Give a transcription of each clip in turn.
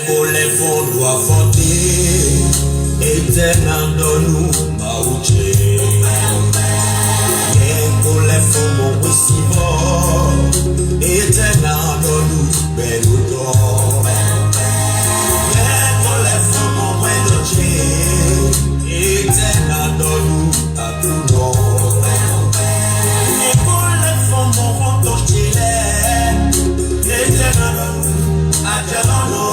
pour les fonds doivent fonder, éternel dans nous, maouché. Pour les fonds, mon possible, éternel dans nous, bel odor. Pour les fonds, mon moindre, éternel dans nous, à tout nom. Et pour les fonds, mon contourné, éternel dans nous, à Jalano.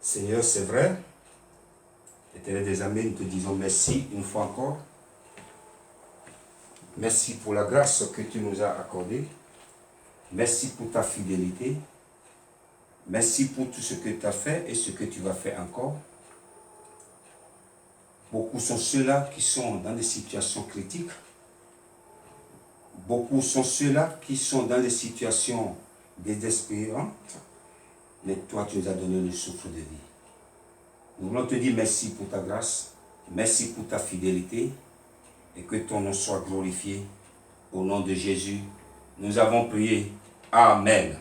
Seigneur, c'est vrai, Éternel des armées, nous te disons merci une fois encore. Merci pour la grâce que tu nous as accordée. Merci pour ta fidélité. Merci pour tout ce que tu as fait et ce que tu vas faire encore. Beaucoup sont ceux-là qui sont dans des situations critiques. Beaucoup sont ceux-là qui sont dans des situations désespérantes. Mais toi, tu nous as donné le souffle de vie. Nous voulons te dire merci pour ta grâce. Merci pour ta fidélité. Et que ton nom soit glorifié. Au nom de Jésus, nous avons prié. Amen.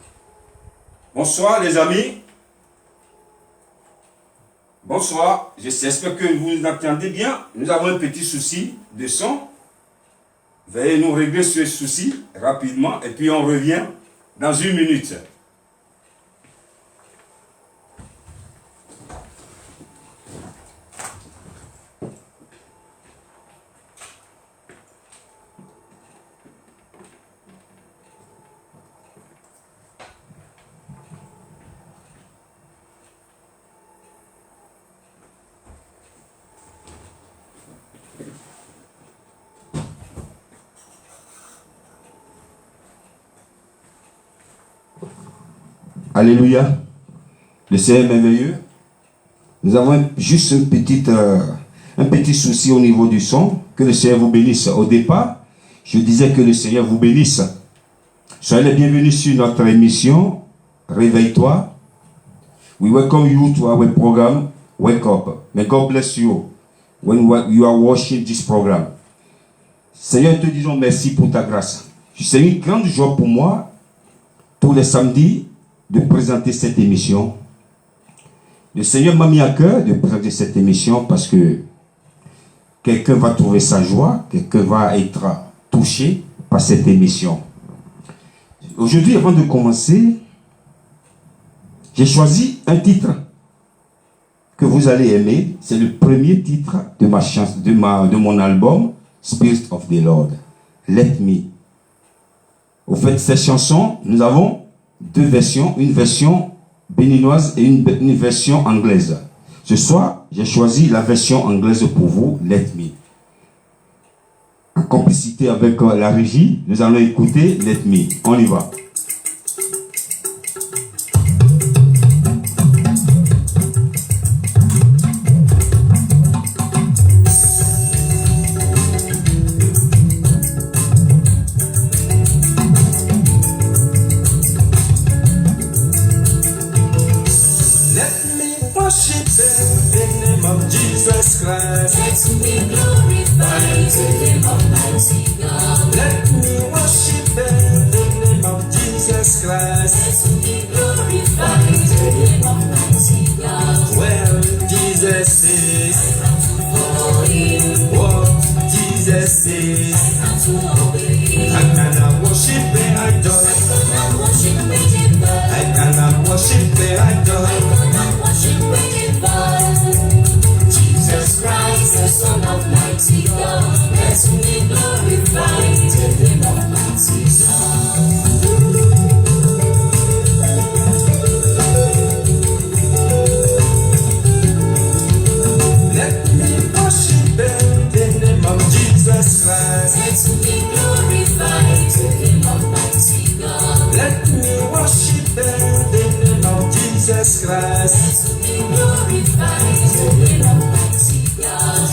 Bonsoir les amis. Bonsoir. J'espère que vous nous entendez bien. Nous avons un petit souci de son. Veuillez nous régler ce souci rapidement et puis on revient dans une minute. Alléluia. Le Seigneur est merveilleux. Nous avons juste un petit souci au niveau du son. Que le Seigneur vous bénisse. Au départ, je disais que le Seigneur vous bénisse. Soyez les bienvenus sur notre émission Réveille-toi. We welcome you to our program Wake Up. May God bless you when you are watching this program. Seigneur, te disons merci pour ta grâce. C'est une grande joie pour moi, tous les samedis, de présenter cette émission. Le Seigneur m'a mis à cœur de présenter cette émission parce que quelqu'un va trouver sa joie, quelqu'un va être touché par cette émission. Aujourd'hui, avant de commencer, j'ai choisi un titre que vous allez aimer. C'est le premier titre de mon album Spirit of the Lord. Let Me. Au fait, cette chanson, nous avons deux versions, une version béninoise et une version anglaise. Ce soir, j'ai choisi la version anglaise pour vous, Let Me. En complicité avec la régie, nous allons écouter Let Me. On y va. Let me glorify the name of mighty God. Let me worship the name of Jesus Christ. Let me glorify the name of mighty God. Well, Jesus is I come to follow Him. what Jesus is. I come to obey Him. I cannot worship the idol. I cannot worship Redeemer. I cannot worship the idol. I cannot worship Redeemer. Jesus Christ, the Son of mighty God. Let me glorify the name of mighty God. Let me worship the name of Jesus Christ. Let me glorify the name of mighty God. Let me worship the name of Jesus Christ. Let me glorify the name of mighty God.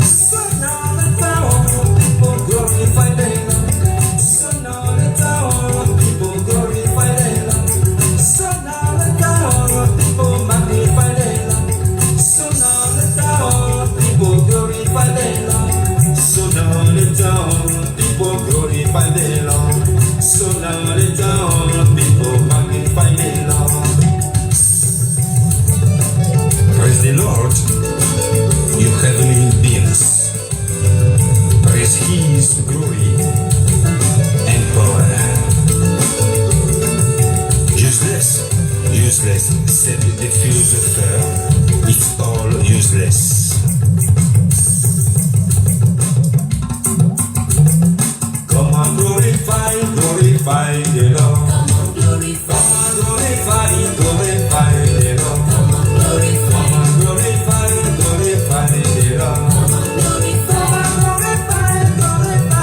So now let our people glorify the Lord. So now let our people glorify the Lord. So now let our people magnify the Lord. So now let our people glorify the Lord. So now let our people glorify the Lord. So now let our people magnify the Lord. Praise the Lord, you heavenly beings. Praise His glory and power. Useless, said the philosopher. It's all useless. Come on, glorify glorify the Lord. Come on, glorify. Glorify, glorify the Lord. Come on, glorify. Glorify, glorify the Lord. Come on, glorify. Glorify, glorify.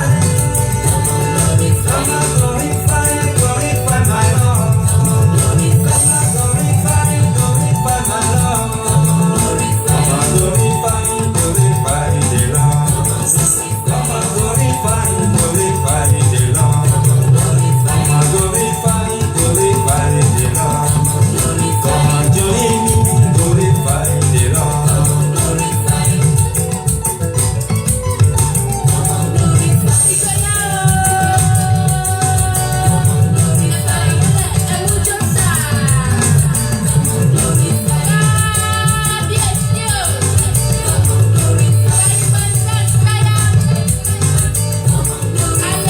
Come on, glorify. Come on, glorify, glorify my Lord. Come on, glorify. Glorify, glorify my Lord. Come on, glorify. Glorify, glorify the Lord. Come on, glorify. Come on, glorify, glorify the Lord. Come on, glorify. Come on, glorify, glorify the Lord. Glorify. Come on, join me, glorify the Lord. Come on, glorify. Come on, glorify. Come on, glorify. É muito Come on, glorify. Yes, Deus. Come on, glorify. Come on, glorify.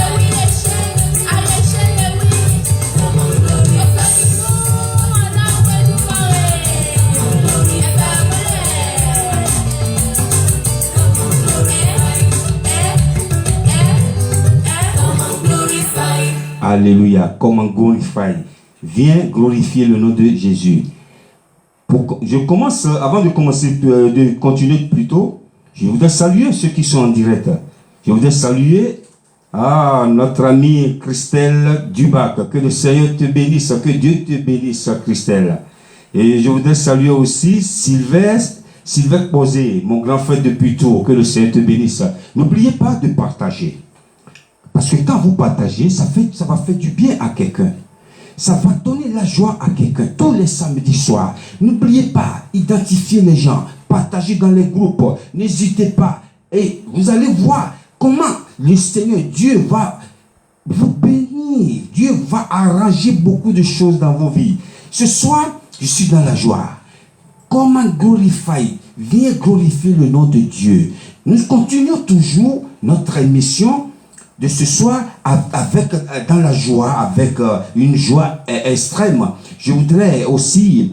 Alléluia. Comment glorify. Viens glorifier le nom de Jésus. Avant de commencer, de continuer plus tôt, je voudrais saluer ceux qui sont en direct. Je voudrais saluer notre amie Christelle Dubac. Que le Seigneur te bénisse, que Dieu te bénisse, Christelle. Et je voudrais saluer aussi Sylvestre Posé, mon grand frère depuis Tours. Que le Seigneur te bénisse. N'oubliez pas de partager. Parce que quand vous partagez, ça va faire du bien à quelqu'un. Ça va donner la joie à quelqu'un. Tous les samedis soirs, n'oubliez pas, identifiez les gens, partagez dans les groupes, n'hésitez pas. Et vous allez voir comment le Seigneur, Dieu va vous bénir. Dieu va arranger beaucoup de choses dans vos vies. Ce soir, je suis dans la joie. Comment glorifier? Viens glorifier le nom de Dieu. Nous continuons toujours notre émission de ce soir dans la joie, avec une joie extrême. Je voudrais aussi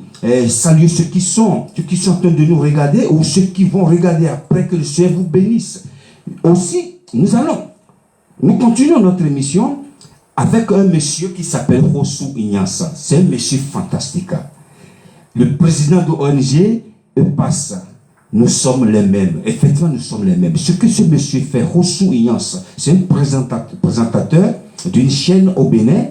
saluer ceux qui sont en train de nous regarder ou ceux qui vont regarder après, que le Seigneur vous bénisse. Aussi, nous continuons notre émission avec un monsieur qui s'appelle Rossou Ignace. C'est un monsieur fantastique. Le président de l'ONG EPAS. Nous sommes les mêmes. Effectivement, nous sommes les mêmes. Ce que ce monsieur fait, Rossou Ignace, c'est un présentateur d'une chaîne au Bénin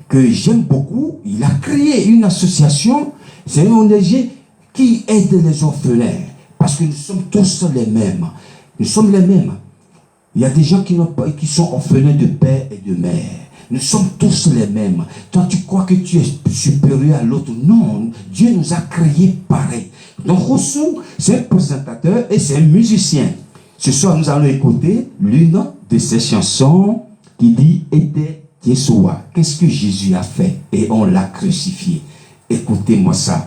que j'aime beaucoup. Il a créé une association, c'est une ONG qui aide les orphelins. Parce que nous sommes tous les mêmes. Nous sommes les mêmes. Il y a des gens qui sont orphelins de père et de mère. Nous sommes tous les mêmes. Toi, tu crois que tu es supérieur à l'autre. Non, Dieu nous a créés pareil. Donc, Rossou, c'est un présentateur et c'est un musicien. Ce soir, nous allons écouter l'une de ses chansons qui dit « Était Yeshua ». Qu'est-ce que Jésus a fait? Et on l'a crucifié. Écoutez-moi ça.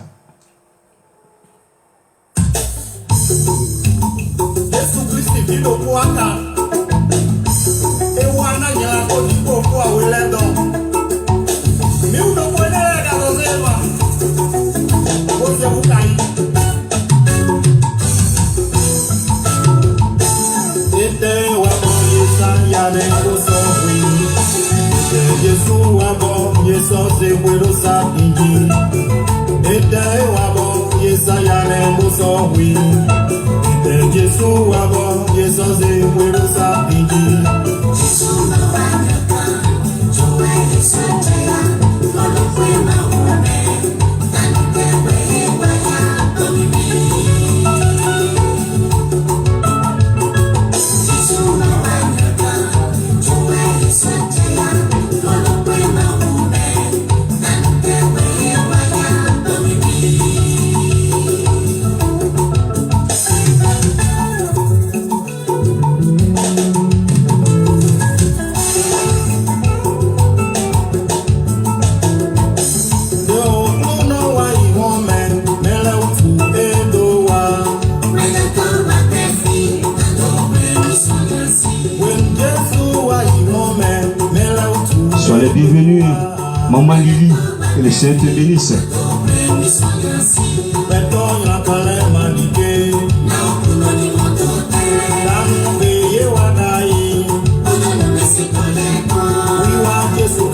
Soyez les bienvenus, Maman Lily, que le Seigneur te bénisse. Yesu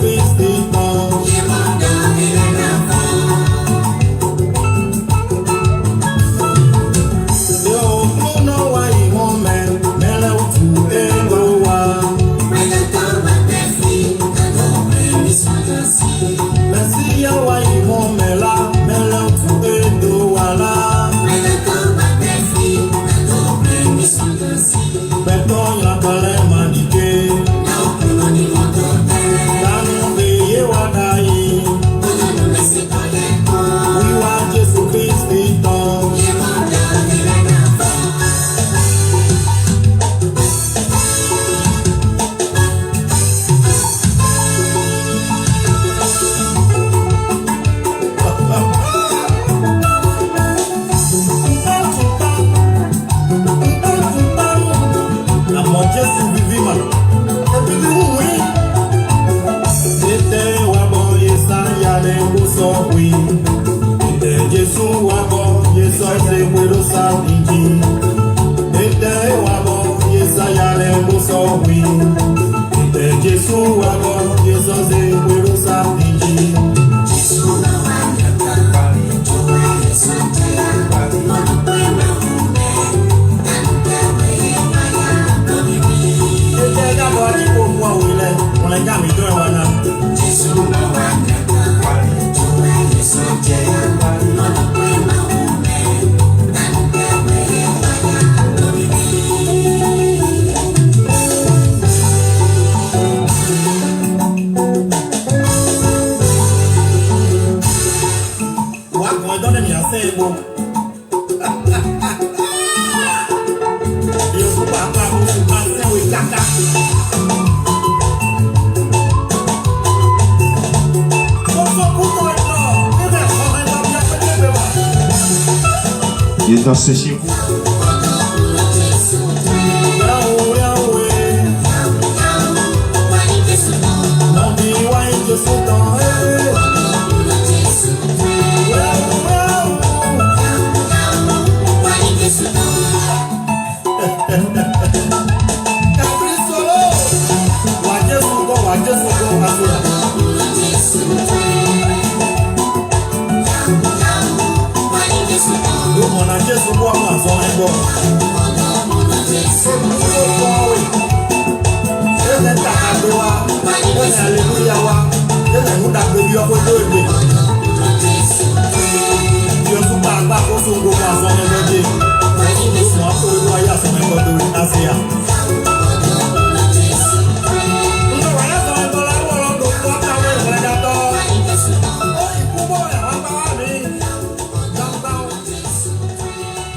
Qui est dans ce chez vous.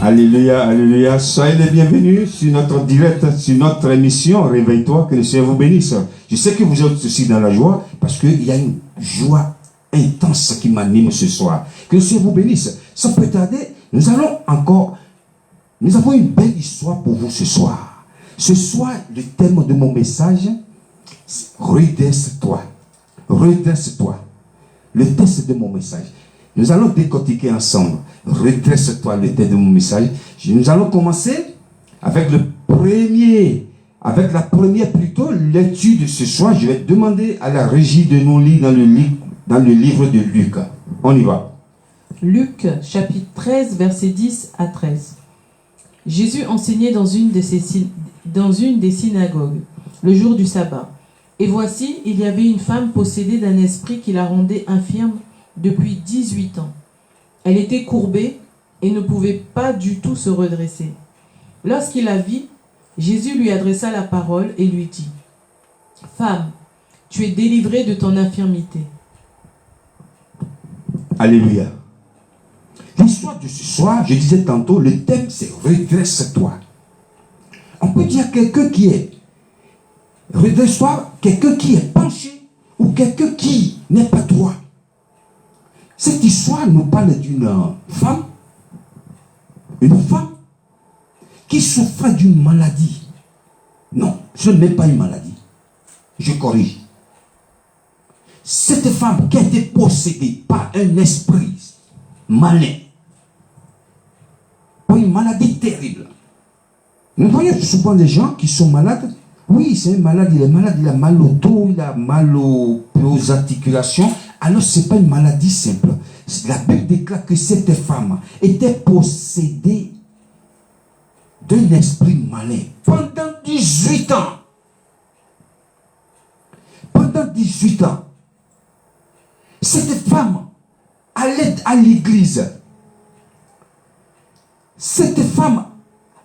Alléluia, alléluia. Soyez les bienvenus sur notre direct, sur notre émission. Réveille-toi, que le Seigneur vous bénisse. Je sais que vous êtes aussi dans la joie parce qu'il y a une joie intense qui m'anime ce soir. Que le Seigneur vous bénisse. Sans plus tarder, nous avons une belle histoire pour vous ce soir. Ce soir, le thème de mon message, redresse-toi. Redresse-toi. Le thème de mon message. Nous allons décortiquer ensemble. Redresse-toi, le thème de mon message. Nous allons commencer avec la première plutôt lecture de ce soir. Je vais demander à la régie de nous lire dans le livre de Luc. On y va. Luc, chapitre 13, versets 10 à 13. Jésus enseignait dans une des synagogues, le jour du sabbat. Et voici, il y avait une femme possédée d'un esprit qui la rendait infirme depuis 18 ans. Elle était courbée et ne pouvait pas du tout se redresser. Lorsqu'il la vit, Jésus lui adressa la parole et lui dit : « Femme, tu es délivrée de ton infirmité. » Alléluia. L'histoire de ce soir, je disais tantôt, le thème c'est redresse-toi. On peut dire quelqu'un qui est redresse-toi, quelqu'un qui est penché ou quelqu'un qui n'est pas droit. Cette histoire nous parle d'une femme, qui souffrait d'une maladie. Non, ce n'est pas une maladie. Je corrige. Cette femme qui a été possédée par un esprit malin, par une maladie terrible. Nous voyons souvent des gens qui sont malades. Oui, c'est une maladie. Il est malade, il a mal au dos, il a mal aux articulations. Alors, ce n'est pas une maladie simple. La Bible déclare que cette femme était possédée d'un esprit malin pendant 18 ans. Pendant 18 ans. Cette femme allait à l'église. Cette femme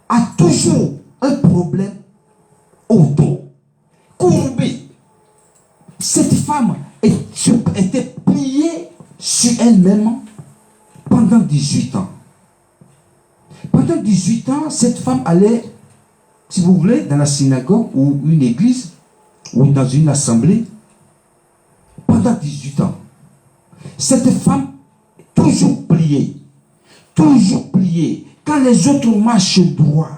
a toujours un problème au dos, courbée. Cette femme était pliée sur elle-même pendant 18 ans. Pendant 18 ans, cette femme allait, si vous voulez, dans la synagogue ou une église ou dans une assemblée. Pendant 18 ans, cette femme, toujours pliée. Quand les autres marchent droit,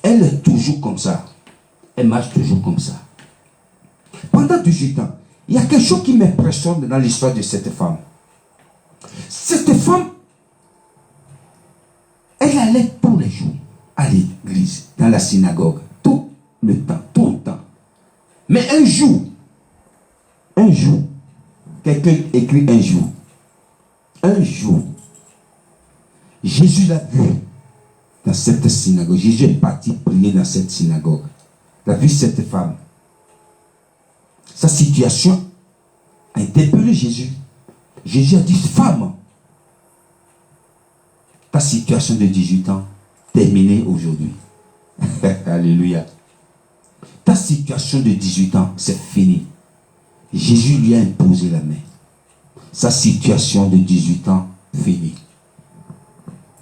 elle est toujours comme ça. Elle marche toujours comme ça. Pendant 18 ans, il y a quelque chose qui m'impressionne dans l'histoire de cette femme. Cette femme, elle allait tous les jours à l'église, dans la synagogue, tout le temps. Mais un jour, quelqu'un écrit un jour, Jésus l'a vu dans cette synagogue. Jésus est parti prier dans cette synagogue. Il a vu cette femme. Sa situation a interpellé Jésus. Jésus a dit, femme, ta situation de 18 ans terminée aujourd'hui. Alléluia. Ta situation de 18 ans, c'est fini. Jésus lui a imposé la main. Sa situation de 18 ans, finie.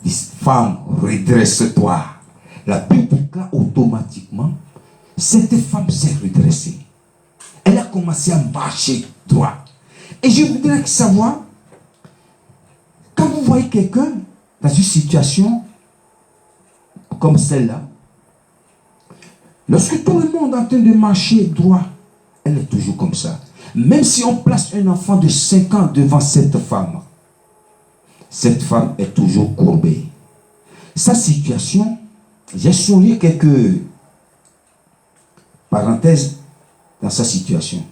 Il dit, femme, redresse-toi. La Bible déclare automatiquement, cette femme s'est redressée. Elle a commencé à marcher droit. Et je voudrais savoir, quand vous voyez quelqu'un dans une situation comme celle-là, lorsque tout le monde est en train de marcher droit, elle est toujours comme ça. Même si on place un enfant de 5 ans devant cette femme est toujours courbée. Sa situation, j'ai souligné quelques parenthèses dans sa situation.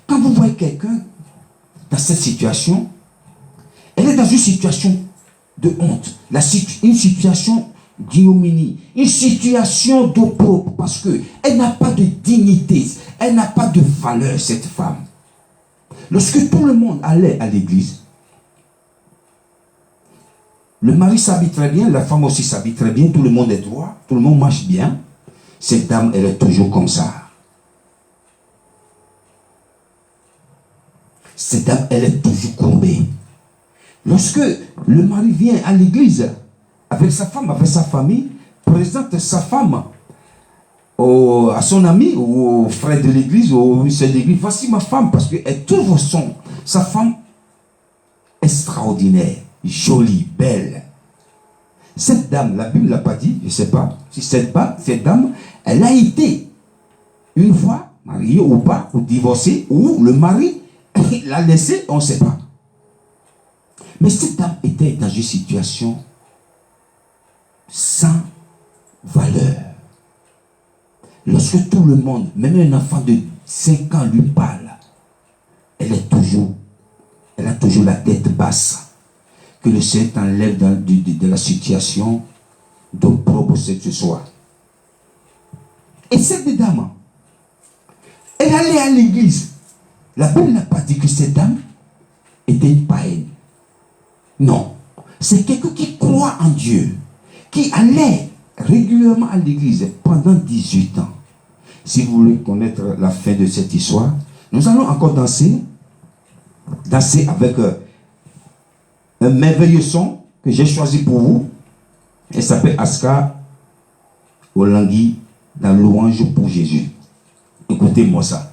Quand vous voyez quelqu'un dans cette situation, elle est dans une situation de honte, une situation d'ignominie, une situation d'opprobre, parce qu'elle n'a pas de dignité, elle n'a pas de valeur, cette femme. Lorsque tout le monde allait à l'église, le mari s'habille très bien, la femme aussi s'habille très bien, tout le monde est droit, tout le monde marche bien. Cette dame, elle est toujours comme ça. Cette dame, elle est toujours courbée. Lorsque le mari vient à l'église avec sa femme, avec sa famille, présente sa femme à son ami, ou au frère de l'église, ou au sœur de l'église, voici ma femme, parce qu'elle trouve sa femme extraordinaire, jolie, belle. Cette dame, la Bible ne l'a pas dit, je ne sais pas, si cette dame, elle a été une fois mariée ou pas, ou divorcée, ou le mari l'a laissée, on ne sait pas. Mais cette dame était dans une situation sans valeur. Lorsque tout le monde, même un enfant de 5 ans lui parle, elle a toujours la tête basse. Que le Seigneur t'enlève de la situation d'opprobre ce soir. Et cette dame, elle allait à l'église. La Bible n'a pas dit que cette dame était une païenne. Non. C'est quelqu'un qui croit en Dieu, qui allait régulièrement à l'église pendant 18 ans. Si vous voulez connaître la fin de cette histoire, nous allons encore danser avec un merveilleux son que j'ai choisi pour vous. Elle s'appelle Aska Olangui dans Louange pour Jésus. Écoutez-moi ça.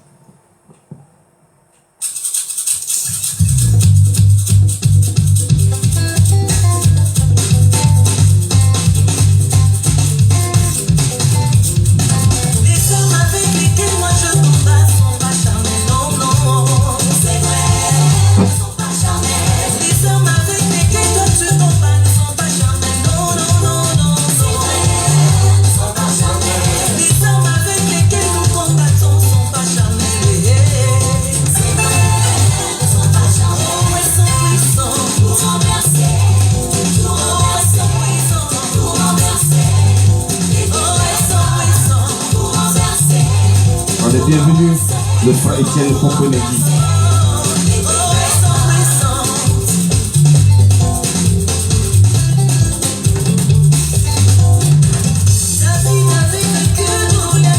Bienvenue, le frère Étienne Pokonegi. La vie avec le cœur, la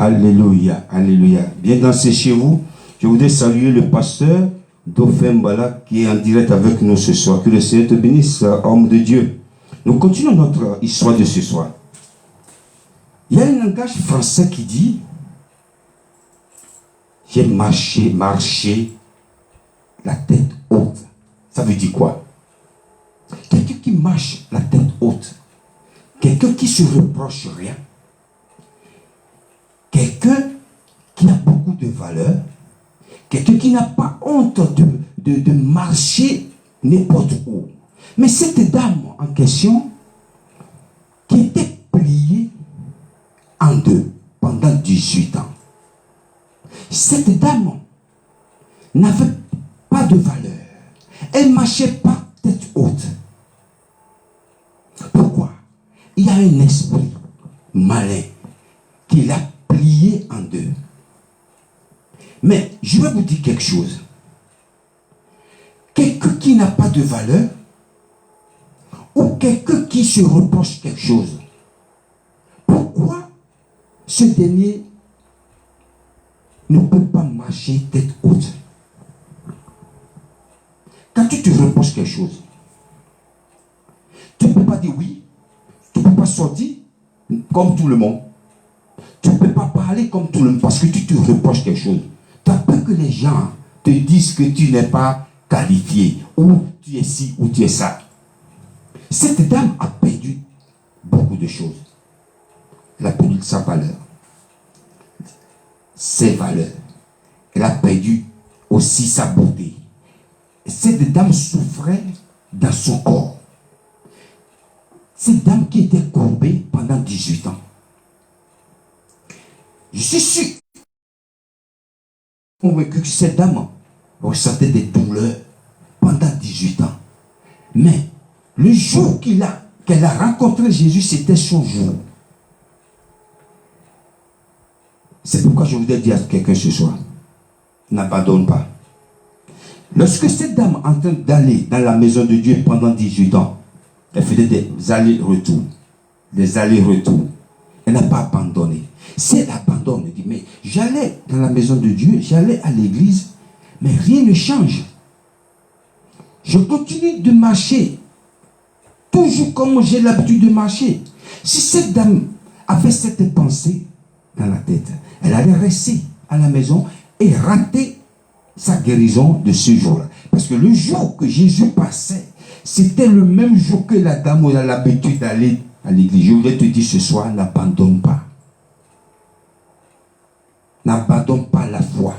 Alléluia, alléluia. Bien danser chez vous. Je voudrais saluer le pasteur Dofembala qui est en direct avec nous ce soir. Que le Seigneur te bénisse, homme de Dieu. Nous continuons notre histoire de ce soir. Il y a un langage français qui dit « J'ai marché la tête haute ». Ça veut dire quoi? Quelqu'un qui marche la tête haute. Quelqu'un qui se reproche rien. Quelqu'un qui a beaucoup de valeur. Quelqu'un qui n'a pas honte de marcher n'importe où. Mais cette dame en question, qui était pliée en deux pendant 18 ans, cette dame n'avait pas de valeur. Elle ne marchait pas tête haute. Pourquoi? Il y a un esprit malin qui l'a pliée en deux. Mais je vais vous dire quelque chose. Quelqu'un qui n'a pas de valeur, ou quelqu'un qui se reproche quelque chose, pourquoi ce dernier ne peut pas marcher tête haute? Quand tu te reproches quelque chose, tu ne peux pas dire oui, tu ne peux pas sortir comme tout le monde, tu ne peux pas parler comme tout le monde parce que tu te reproches quelque chose. Tu as peur que les gens te disent que tu n'es pas qualifié, ou tu es ci, ou tu es ça. Cette dame a perdu beaucoup de choses. Elle a perdu sa valeur, ses valeurs. Elle a perdu aussi sa beauté. Cette dame souffrait dans son corps. Cette dame qui était courbée pendant 18 ans. Je suis sûr, convaincu que cette dame ressentait des douleurs pendant 18 ans. Mais le jour qu'elle a rencontré Jésus, c'était son jour. C'est pourquoi je voudrais dire à quelqu'un ce soir, n'abandonne pas. Lorsque cette dame en train d'aller dans la maison de Dieu pendant 18 ans, elle faisait des allers-retours. Des allers-retours. Elle n'a pas abandonné. Si elle abandonne, elle dit, mais j'allais dans la maison de Dieu, j'allais à l'église, mais rien ne change. Je continue de marcher, toujours comme j'ai l'habitude de marcher. Si cette dame avait cette pensée dans la tête, elle allait rester à la maison et rater sa guérison de ce jour-là. Parce que le jour que Jésus passait, c'était le même jour que la dame a l'habitude d'aller à l'église. Je voulais te dire ce soir, n'abandonne pas. N'abandonne pas la foi.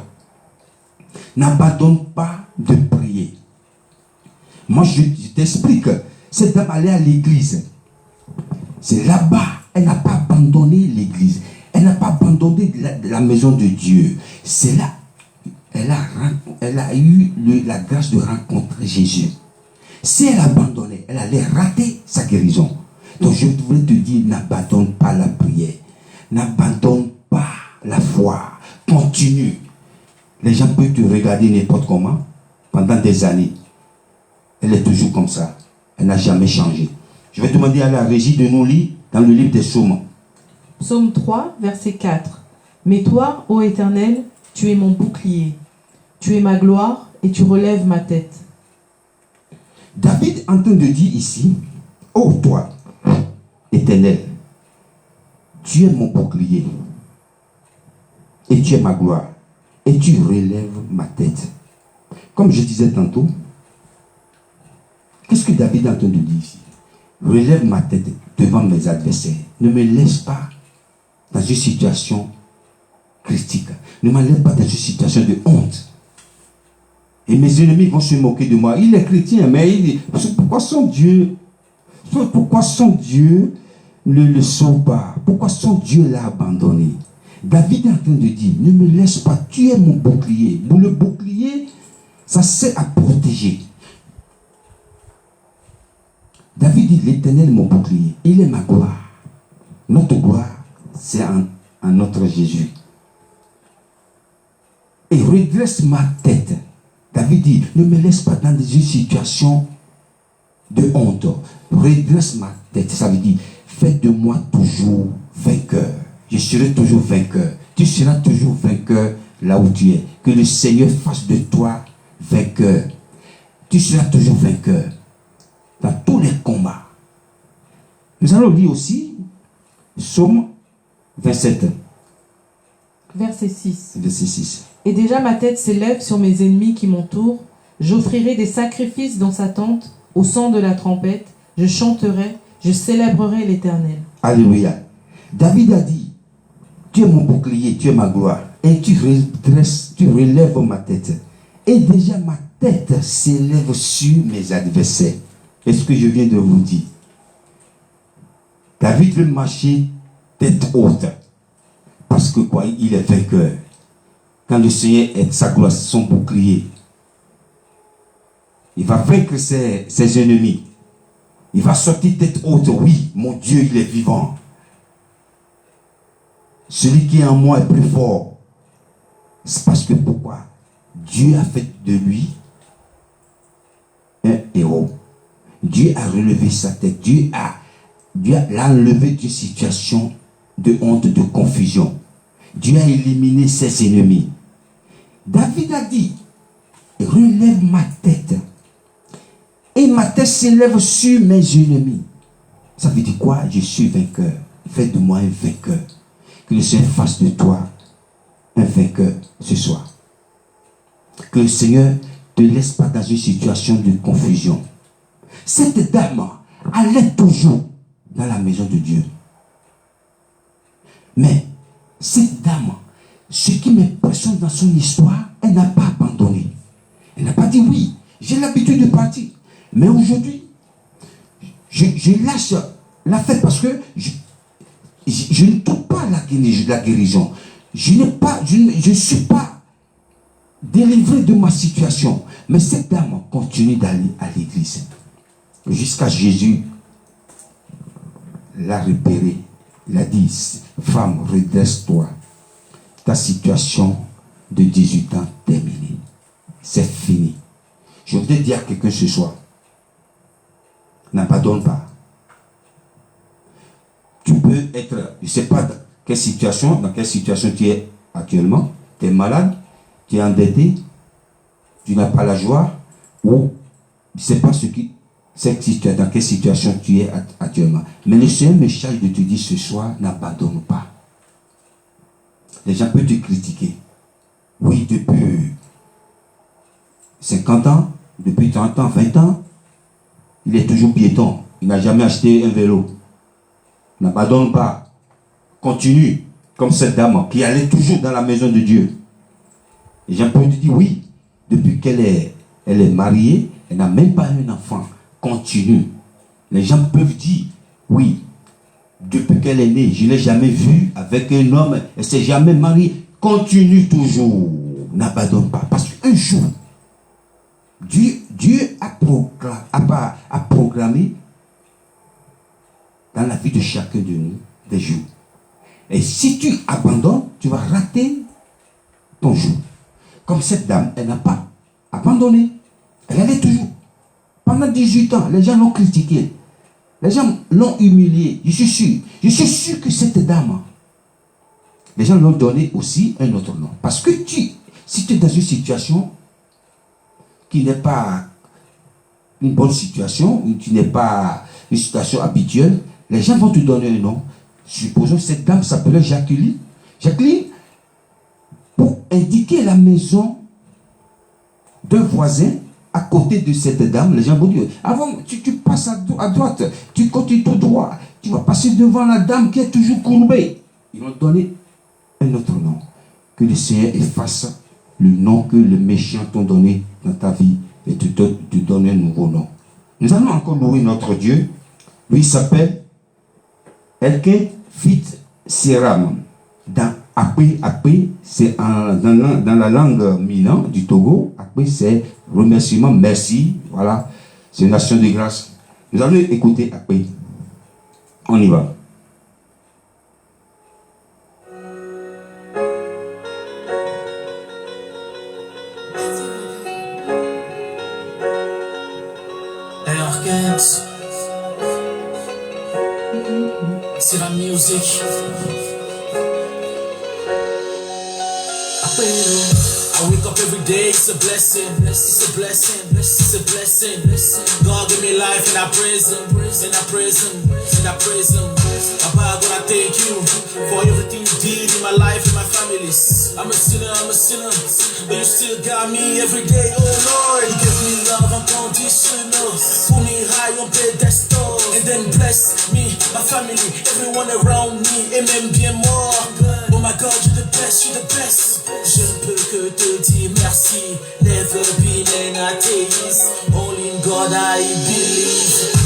N'abandonne pas de prier. Moi, je t'explique. Cette dame allait à l'église. C'est là-bas. Elle n'a pas abandonné l'église. Elle n'a pas abandonné la maison de Dieu. C'est là. Elle a eu la grâce de rencontrer Jésus. Si elle abandonnait, elle allait rater sa guérison. Donc je voulais te dire, n'abandonne pas la prière. N'abandonne pas la foi. Continue. Les gens peuvent te regarder n'importe comment pendant des années. Elle est toujours comme ça. Elle n'a jamais changé. Je vais demander à la régie de nous lire dans le livre des Psaumes. Psaume 3, verset 4. Mais toi, ô Éternel, tu es mon bouclier. Tu es ma gloire et tu relèves ma tête. David est en train de dire ici, ô toi, Éternel, tu es mon bouclier et tu es ma gloire et tu relèves ma tête. Comme je disais tantôt, qu'est-ce que David est en train de dire ici? Relève ma tête devant mes adversaires. Ne me laisse pas dans une situation critique. Ne me laisse pas dans une situation de honte. Et mes ennemis vont se moquer de moi. Il est chrétien, mais il dit, pourquoi son Dieu ne le sauve pas? Pourquoi son Dieu l'a abandonné? David est en train de dire, ne me laisse pas, tu es mon bouclier. Le bouclier, ça sert à protéger. David dit, l'Éternel est mon bouclier, il est ma gloire. Notre gloire, c'est en notre Jésus. Et redresse ma tête. David dit, ne me laisse pas dans une situation de honte. Redresse ma tête. Ça veut dire, fais de moi toujours vainqueur. Je serai toujours vainqueur. Tu seras toujours vainqueur là où tu es. Que le Seigneur fasse de toi vainqueur. Tu seras toujours vainqueur dans tous les combats. Nous allons lire aussi Psaume 27, Verset 6. verset 6. Et déjà ma tête s'élève sur mes ennemis qui m'entourent. J'offrirai des sacrifices dans sa tente, au son de la trompette. Je chanterai, je célébrerai l'Éternel. Alléluia. David a dit, tu es mon bouclier, tu es ma gloire. Et tu redresses, tu relèves ma tête. Et déjà ma tête s'élève sur mes adversaires. Et ce que je viens de vous dire. David veut marcher tête haute. Parce que quoi, il est vainqueur. Quand le Seigneur est sa gloire, son bouclier, il va vaincre ses ennemis. Il va sortir tête haute. Oui, mon Dieu, il est vivant. Celui qui est en moi est plus fort. C'est parce que pourquoi? Dieu a fait de lui un héros. Dieu a relevé sa tête. Dieu l'a enlevé d'une situation de honte, de confusion. Dieu a éliminé ses ennemis. David a dit, relève ma tête. Et ma tête s'élève sur mes ennemis. Ça veut dire quoi? Je suis vainqueur. Fais de moi un vainqueur. Que le Seigneur fasse de toi un vainqueur ce soir. Que le Seigneur ne te laisse pas dans une situation de confusion. Cette dame allait toujours dans la maison de Dieu. Mais cette dame, ce qui m'impressionne dans son histoire, elle n'a pas abandonné. Elle n'a pas dit oui, j'ai l'habitude de partir. Mais aujourd'hui, je lâche l'affaire parce que je ne trouve pas la guérison. Je ne suis pas délivré de ma situation. Mais cette dame continue d'aller à l'église. Jusqu'à Jésus l'a repéré. Il a dit, femme, redresse-toi. Ta situation de 18 ans terminée. C'est fini. Je voudrais dire à quelqu'un ce soir, n'abandonne pas. Tu peux être, je ne sais pas dans quelle situation tu es actuellement. Tu es malade, tu es endetté, tu n'as pas la joie, ou je ne sais pas dans quelle situation tu es actuellement. Mais le Seigneur me charge de te dire ce soir, n'abandonne pas. Les gens peuvent te critiquer. Oui, depuis 50 ans, depuis 30 ans, 20 ans, il est toujours piéton. Il n'a jamais acheté un vélo. N'abandonne pas. Continue. Comme cette dame qui allait toujours dans la maison de Dieu. Les gens peuvent te dire, oui, depuis qu'elle est mariée, elle n'a même pas un enfant. Continue. Les gens peuvent dire, oui, depuis qu'elle est née, je ne l'ai jamais vue avec un homme, elle ne s'est jamais mariée. Continue toujours. N'abandonne pas. Parce qu'un jour, Dieu a programmé dans la vie de chacun de nous des jours. Et si tu abandonnes, tu vas rater ton jour. Comme cette dame, elle n'a pas abandonné. Elle allait toujours. Pendant 18 ans, les gens l'ont critiqué. Les gens l'ont humilié. Je suis sûr que cette dame, les gens l'ont donné aussi un autre nom. Parce que si tu es dans une situation qui n'est pas une bonne situation, ou qui n'est pas une situation habituelle, les gens vont te donner un nom. Supposons que cette dame s'appelait Jacqueline. Jacqueline, pour indiquer la maison d'un voisin à côté de cette dame, les gens vont dire, avant, tu passes à droite, tu continues tout droit, tu vas passer devant la dame qui est toujours courbée. Ils vont donner un autre nom. Que le Seigneur efface le nom que les méchants t'ont donné dans ta vie et te donne un nouveau nom. Nous allons encore louer notre Dieu. Lui, il s'appelle Elke Fit Seram. Dans Apé, c'est dans la langue Minan du Togo. Apé, c'est remerciement, merci. Voilà, c'est une action de grâce. Nous allons écouter Apé. On y va. C'est la musique. I wake up every day, it's a blessing. It's a blessing. It's a blessing. God give me life and I praise Him. And I praise Him. And I praise Him. Papa, God, I thank you for everything you did in my life and my families. I'm a sinner, but you still got me every day. Oh Lord, you give me love unconditional. Put me high on pedestal. And then bless me, my family, everyone around me. Et même bien moi. Oh my God, you're the best, you're the best. Je ne peux que te dire merci. Never been an atheist. Only in God I believe.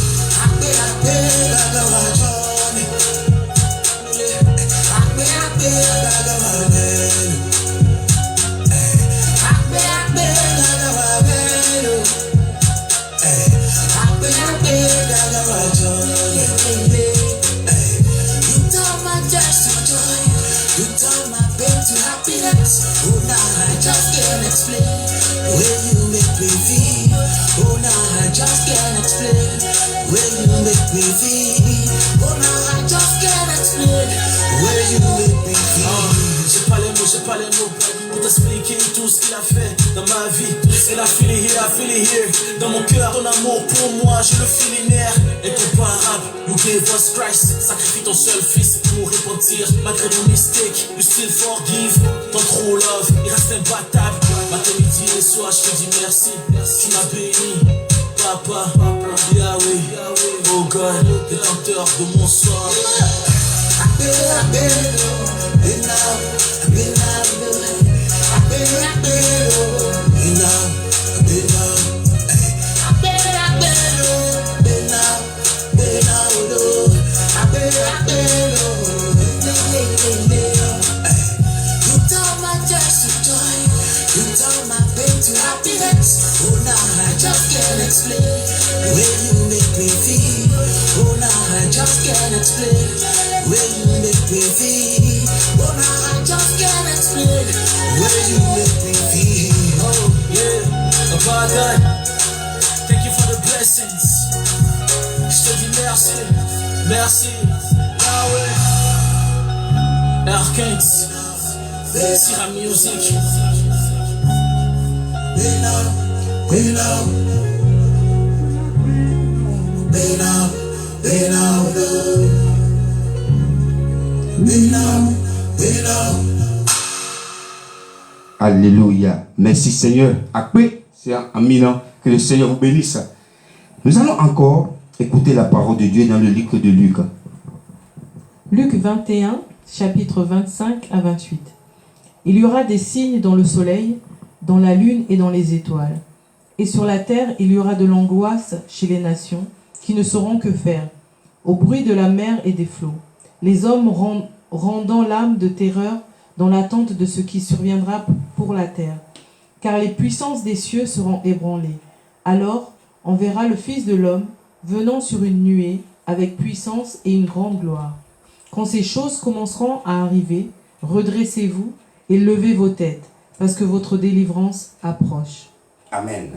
Oh, now I just can't explain where you make me feel. Oh, now I just can't explain where you make me feel. Oh, now I just can't explain where you make me feel. J'ai pas les mots pour t'expliquer tout ce qu'il a fait dans ma vie. And I feel it here. Dans mon cœur, ton amour pour moi, je le feel in air. Incomparable, you gave us Christ. Sacrifie ton seul fils pour nous repentir. Malgré nos mistakes, you still forgive. Ton true love, il reste imbattable. Matin, midi et soir, je te dis merci. Tu m'as béni, Papa, Yahweh. Oh God, détenteur de mon sort. God, thank you for the blessings. Je te dis merci, Yahweh. Erkens, Sira Music. Alléluia. Merci Seigneur. Après, c'est Amina. Que le Seigneur vous bénisse. Nous allons encore écouter la parole de Dieu dans le livre de Luc. Luc 21, chapitre 25 à 28. Il y aura des signes dans le soleil, dans la lune et dans les étoiles. Et sur la terre, il y aura de l'angoisse chez les nations, qui ne sauront que faire, au bruit de la mer et des flots. Les hommes rendant l'âme de terreur dans l'attente de ce qui surviendra pour la terre. Car les puissances des cieux seront ébranlées. Alors, on verra le Fils de l'homme venant sur une nuée avec puissance et une grande gloire. Quand ces choses commenceront à arriver, redressez-vous et levez vos têtes, parce que votre délivrance approche. Amen.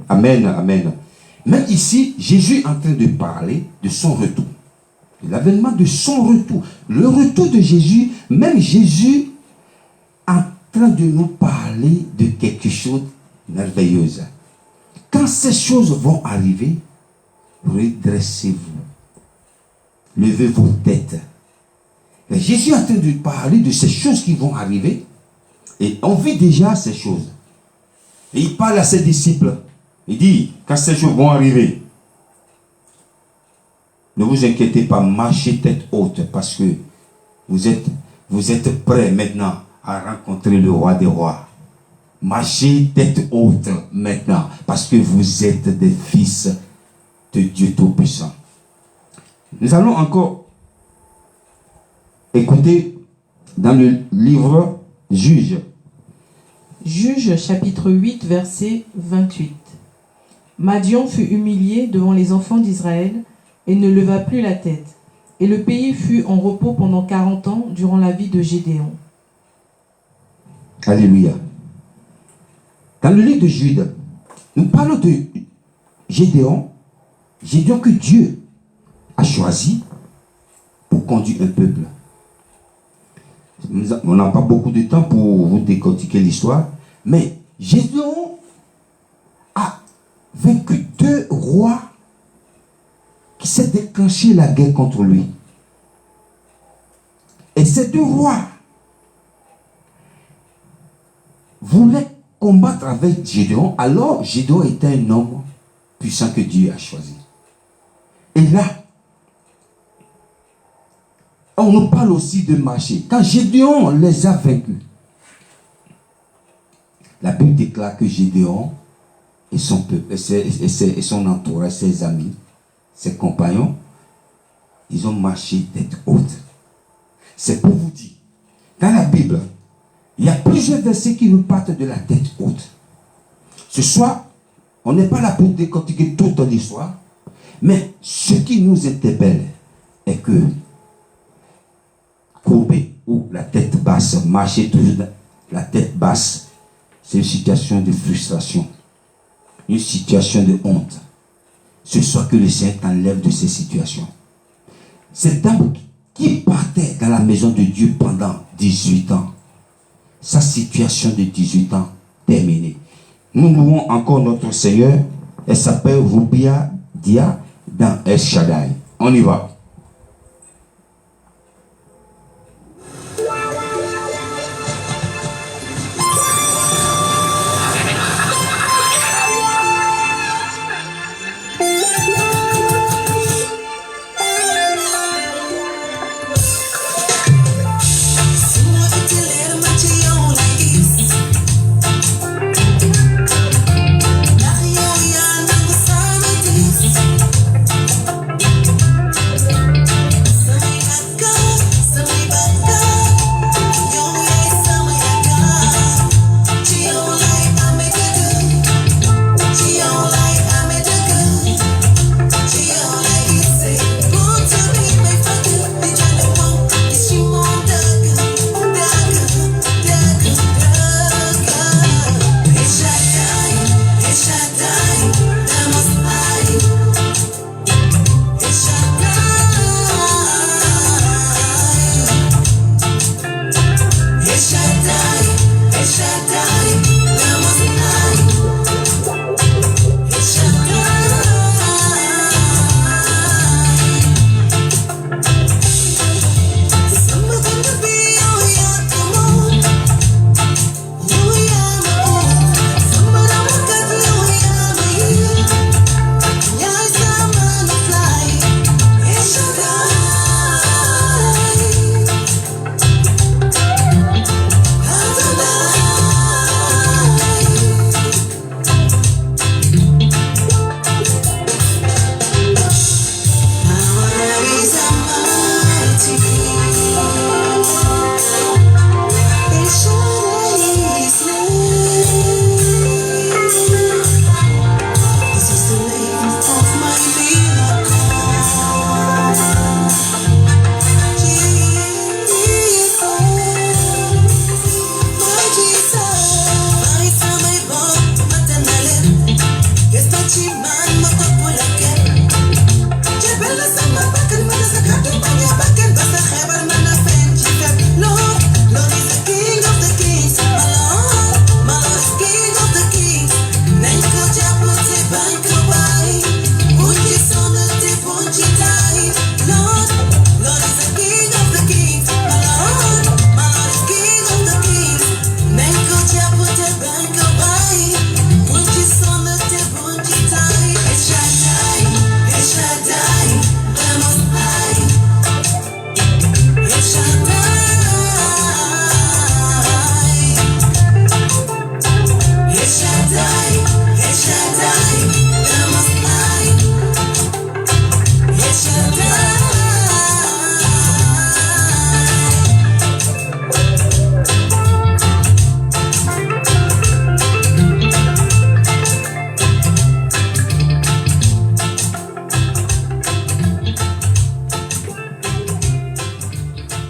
Amen, amen. Même ici, Jésus est en train de parler de son retour. De l'avènement de son retour. Le retour de Jésus, même Jésus est en train de nous parler de quelque chose de merveilleux. Quand ces choses vont arriver, redressez-vous. Levez vos têtes. Et Jésus est en train de parler de ces choses qui vont arriver. Et on vit déjà ces choses. Et il parle à ses disciples. Il dit, quand ces choses vont arriver, ne vous inquiétez pas, marchez tête haute, parce que vous êtes prêts maintenant à rencontrer le roi des rois. Marchez tête haute maintenant, parce que vous êtes des fils de Dieu Tout-Puissant. Nous allons encore écouter dans le livre Juge. Juge chapitre 8 verset 28. Madian fut humilié devant les enfants d'Israël et ne leva plus la tête. Et le pays fut en repos pendant 40 ans durant la vie de Gédéon. Alléluia. Dans le livre de Jude, nous parlons de Gédéon. Gédéon que Dieu a choisi pour conduire un peuple. on n'a pas beaucoup de temps pour vous décortiquer l'histoire, mais Gédéon a vaincu 2 rois qui s'est déclenché la guerre contre lui. Et ces 2 rois voulaient combattre avec Gédéon. Alors Gédéon était un homme puissant que Dieu a choisi. Et là, on nous parle aussi de marcher. Quand Gédéon les a vaincus, la Bible déclare que Gédéon et son peuple, et son entourage, ses amis, ses compagnons, ils ont marché tête haute. C'est pour vous dire, dans la Bible, il y a plusieurs versets qui nous partent de la tête haute. Ce soir, on n'est pas là pour décortiquer toute l'histoire, mais ce qui nous interpelle est que courbé ou la tête basse, marcher toujours la tête basse, c'est une situation de frustration, une situation de honte. Ce soir que le Seigneur t'enlève de ces situations. Cet homme qui partait dans la maison de Dieu pendant 18 ans, sa situation de 18 ans terminée. Nous louons encore notre Seigneur. Elle s'appelle Rubia Dia dans El Shaddai. On y va.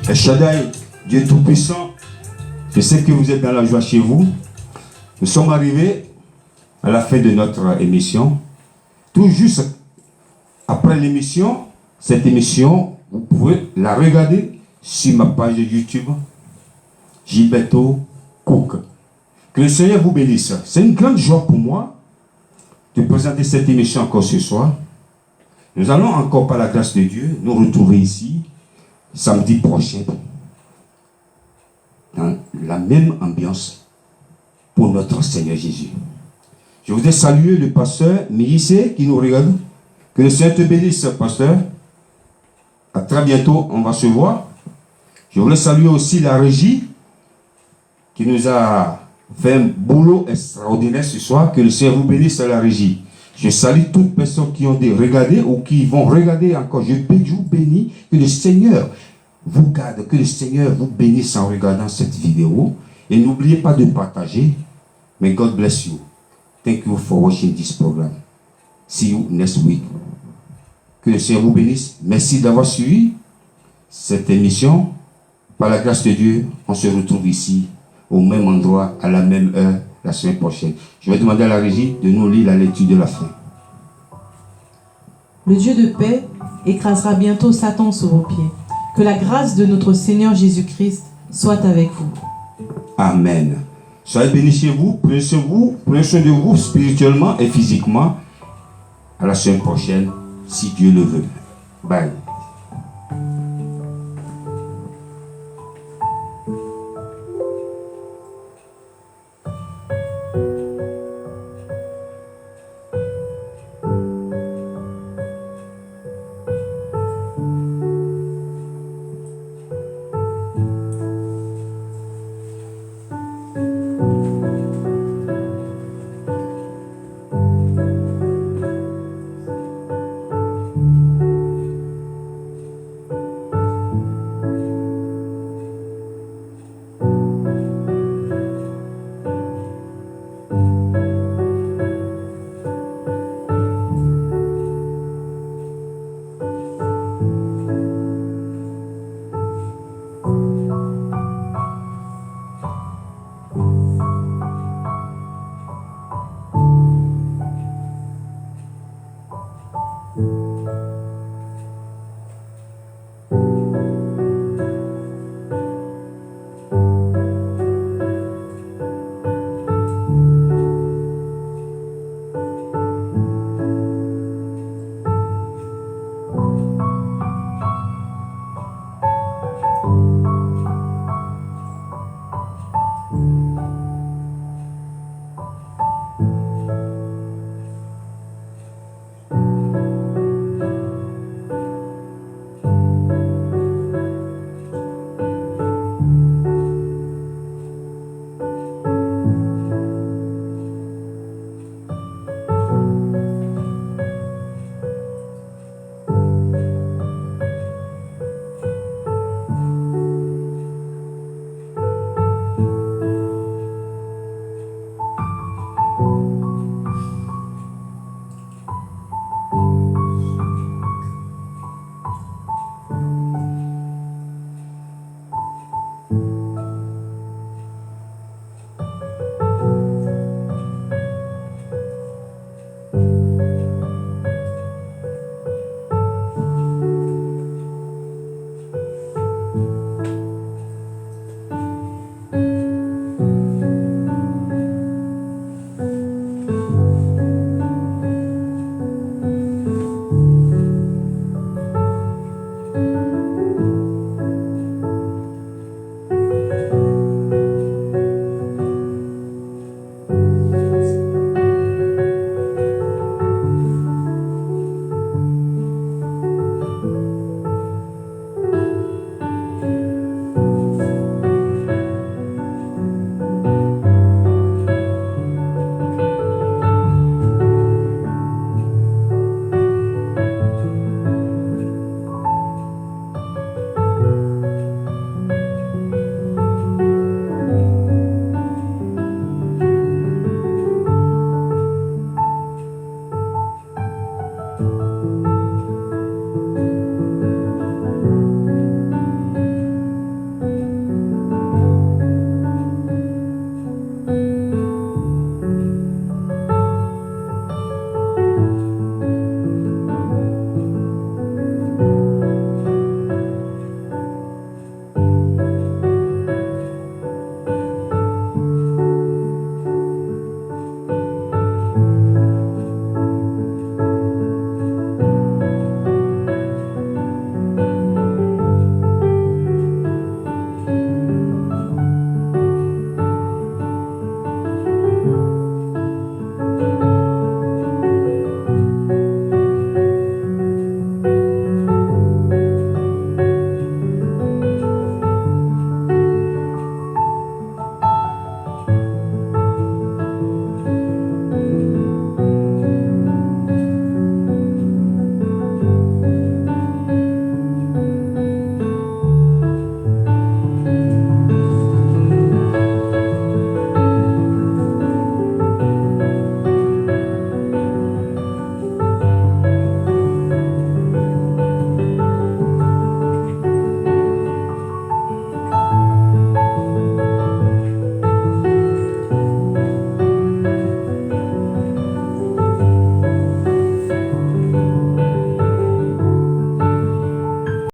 El Shaddai, Dieu Tout-Puissant, je sais que vous êtes dans la joie chez vous. Nous sommes arrivés à la fin de notre émission. Tout juste après l'émission, cette émission, vous pouvez la regarder sur ma page YouTube Gilberto Cook. Que le Seigneur vous bénisse. C'est une grande joie pour moi de présenter cette émission encore ce soir. Nous allons encore, par la grâce de Dieu, nous retrouver ici samedi prochain dans la même ambiance pour notre Seigneur Jésus. Je voudrais saluer le pasteur Miïsé qui nous regarde. Que le Seigneur te bénisse, pasteur. À très bientôt, on va se voir. Je voulais saluer aussi la régie qui nous a fait un boulot extraordinaire ce soir. Que le Seigneur vous bénisse à la régie. Je salue toutes personnes qui ont regardé ou qui vont regarder encore. Je vous bénis. Que le Seigneur vous garde. Que le Seigneur vous bénisse en regardant cette vidéo. Et n'oubliez pas de partager. May God bless you. Thank you for watching this program. See you next week. Que le Seigneur vous bénisse. Merci d'avoir suivi cette émission. Par la grâce de Dieu, on se retrouve ici, au même endroit, à la même heure, la semaine prochaine. Je vais demander à la régie de nous lire la lecture de la fin. Le Dieu de paix écrasera bientôt Satan sous vos pieds. Que la grâce de notre Seigneur Jésus-Christ soit avec vous. Amen. Soyez bénis chez vous, prenez soin de vous spirituellement et physiquement. À la semaine prochaine, si Dieu le veut. Bye.